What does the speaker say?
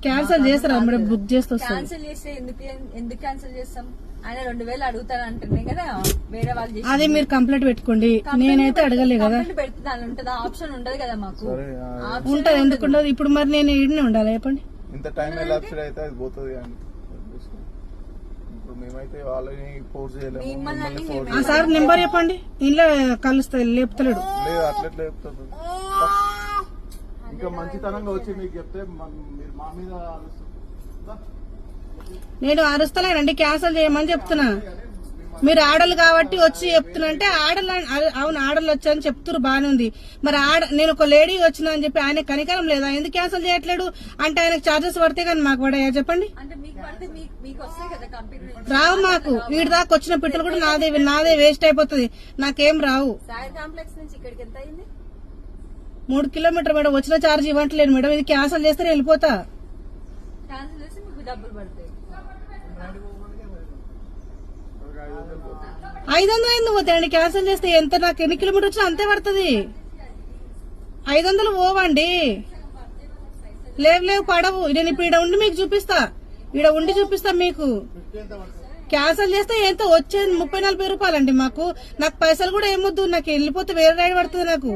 Cancel చేస్తారా madam? Book చేస్తే cancel చేస్తే ఎందుకు క్యాన్సిల్ చేస్తాం? ఆయన 2000 అడుగుతాను అంటున్నాయి కదా వేరే వాళ్ళు. అదే మీరు కంప్లైంట్ పెట్టుకోండి, నేనైతే అడగలే కదా. పెడుతున్నాను ఉంటుందా? ఆప్షన్ ఉండదు కదా మాకు. ఉంటది, ఎందుకు ఉండదు? ఇప్పుడు మరి నేను ఈడనే ఉండాలి చెప్పండి. ఇంత టైం ఎలాప్స్డ్ అయితే అది పోతుంది కానీ ఇప్పుడు మేమైతే వాళ్ళని ఫోర్స్ చేయలేము. సార్ నెంబర్ చెప్పండి, ఇంట్లో కలుస్తా లేపుతలేడు. లేదు అట్లెట్లా చెప్తారు? ఇంకా మంచితనంగా వచ్చి మీకు చెప్తే మీరు మా మీద నేను అరుస్తలేనండి, క్యాన్సిల్ చేయమని చెప్తున్నా. మీరు ఆడలు కాబట్టి వచ్చి చెప్తున్నా అంటే ఆడలు, అవును ఆడలు వచ్చాయని చెప్తున్నారు, బానే ఉంది. మరి నేను ఒక లేడీ వచ్చినా అని చెప్పి ఆయన కనికరం లేదా? ఎందుకు క్యాన్సిల్ చేయట్లేడు అంటే ఆయనకు చార్జెస్ పడితే కానీ మాకు పడాయా చెప్పండి? రావు మాకు. వీడి దాకా వచ్చిన పెట్రోల్ కూడా నాదే వేస్ట్ అయిపోతుంది, నాకేం రావు. 3 కిలోమీటర్ మేడం, వచ్చిన ఛార్జ్ ఇవ్వట్లేదు మేడం. ఇది క్యాన్సిల్ చేస్తే వెళ్ళిపోతా. 500 ఎందుకు పోతాయండి క్యాన్సిల్ చేస్తే? ఎంత నాకు ఎన్ని కిలోమీటర్ వచ్చినా అంతే పడుతుంది. 500 పోవండి. లేవు పడవు. నేను ఇప్పుడు ఈడ ఉండి మీకు చూపిస్తా, ఈడ ఉండి చూపిస్తా మీకు. క్యాన్సిల్ చేస్తే ఎంత వచ్చేది 30-40 రూపాయలండి మాకు. నాకు పైసలు కూడా ఏమొద్దు, నాకు వెళ్ళిపోతే వేరే రైడ్ పడుతుంది నాకు.